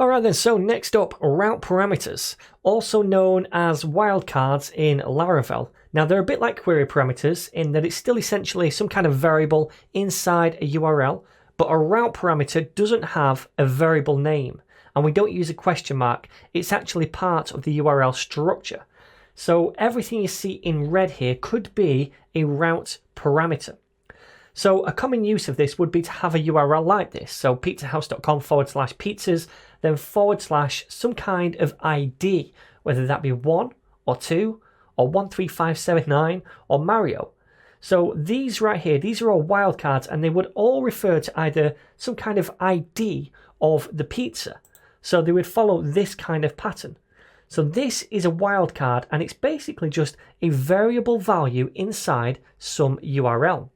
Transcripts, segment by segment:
Alright then, so next up, route parameters, also known as wildcards in Laravel. Now they're a bit like query parameters in that it's still essentially some kind of variable inside a URL, but a route parameter doesn't have a variable name, and we don't use a question mark. It's actually part of the URL structure. So everything you see in red here could be a route parameter. So a common use of this would be to have a URL like this. So pizzahouse.com/pizzas, then / some kind of ID, whether that be 1 or 2 or 13579 or Mario. So these right here, these are all wildcards, and they would all refer to either some kind of ID of the pizza. So they would follow this kind of pattern. So this is a wildcard, and it's basically just a variable value inside some URL.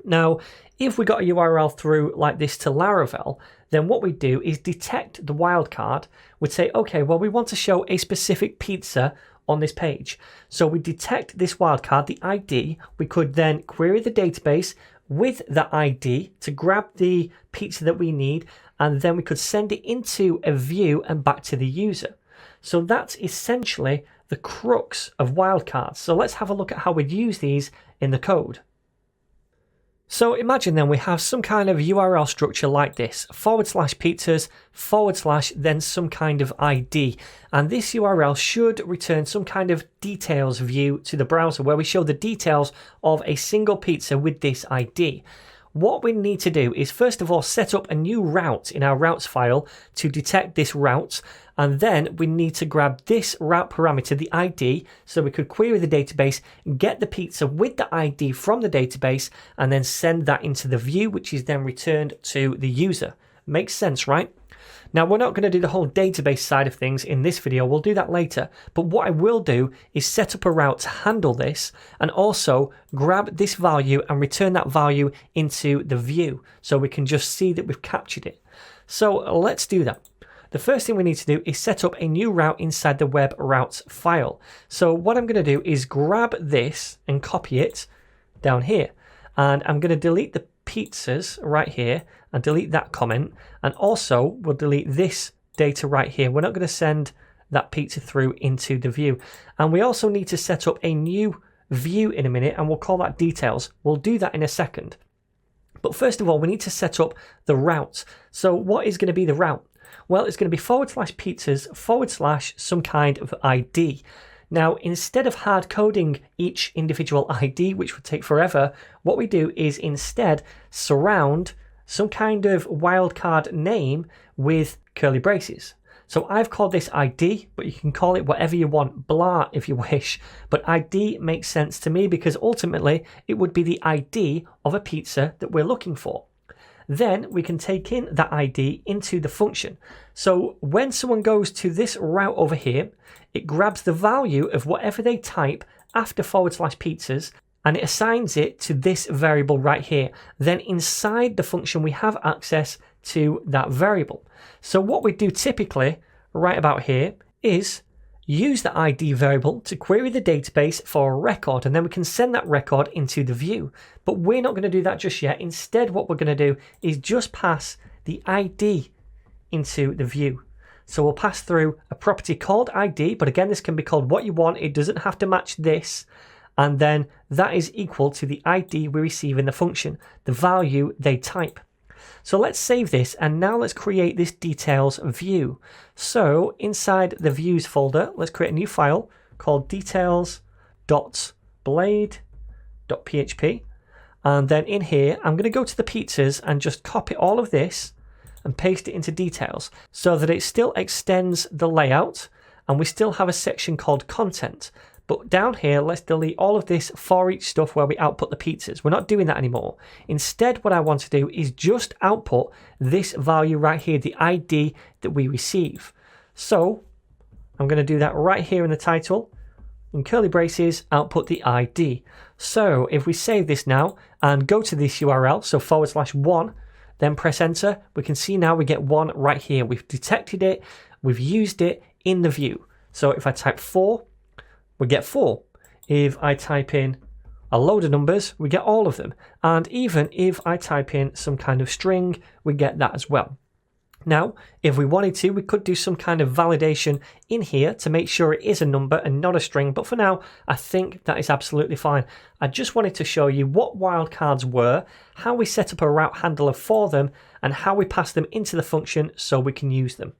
Now, if we got a URL through like this to Laravel, then what we do is detect the wildcard. We'd say, okay, well, we want to show a specific pizza on this page. So we detect this wildcard, the ID. We could then query the database with the ID to grab the pizza that we need, and then we could send it into a view and back to the user. So that's essentially the crux of wildcards. So let's have a look at how we'd use these in the code. So imagine then we have some kind of URL structure like this, /pizzas, / then some kind of ID. And this URL should return some kind of details view to the browser where we show the details of a single pizza with this ID. What we need to do is first of all set up a new route in our routes file to detect this route, and then we need to grab this route parameter, the ID, so we could query the database, get the pizza with the ID from the database, and then send that into the view, which is then returned to the user. Makes sense, right? Now, we're not going to do the whole database side of things in this video, we'll do that later, but what I will do is set up a route to handle this and also grab this value and return that value into the view so we can just see that we've captured it. So let's do that. The first thing we need to do is set up a new route inside the web routes file. So what I'm going to do is grab this and copy it down here, and I'm going to delete the pizzas right here and delete that comment, and also we'll delete this data right here. We're not going to send that pizza through into the view, and we also need to set up a new view in a minute, and we'll call that details. We'll do that in a second, but first of all we need to set up the route. So what is going to be the route? Well, it's going to be /pizzas / some kind of ID. Now, instead of hard coding each individual ID, which would take forever, what we do is instead surround some kind of wildcard name with curly braces. So I've called this ID, but you can call it whatever you want, blah if you wish, but ID makes sense to me because ultimately it would be the ID of a pizza that we're looking for. Then we can take in that ID into the function. So when someone goes to this route over here, it grabs the value of whatever they type after /pizzas and it assigns it to this variable right here. Then inside the function we have access to that variable. So what we do typically right about here is use the ID variable to query the database for a record, and then we can send that record into the view. But we're not going to do that just yet. Instead, what we're going to do is just pass the ID into the view. So we'll pass through a property called ID, but again, this can be called what you want. It doesn't have to match this. And then that is equal to the ID we receive in the function, the value they type. So let's save this, and now let's create this details view. So inside the views folder, let's create a new file called details.blade.php. And then in here, I'm going to go to the pizzas and just copy all of this and paste it into details so that it still extends the layout, and we still have a section called content. But down here, let's delete all of this for each stuff where we output the pizzas. We're not doing that anymore. Instead, what I want to do is just output this value right here, the ID that we receive. So I'm going to do that right here in the title. In curly braces, output the ID. So if we save this now and go to this URL, so /1, then press enter, we can see now we get 1 right here. We've detected it, we've used it in the view. So if I type 4, we get 4. If I type in a load of numbers, we get all of them. And even if I type in some kind of string, we get that as well. Now, if we wanted to, we could do some kind of validation in here to make sure it is a number and not a string, but for now, I think that is absolutely fine. I just wanted to show you what wildcards were, how we set up a route handler for them, and how we pass them into the function so we can use them.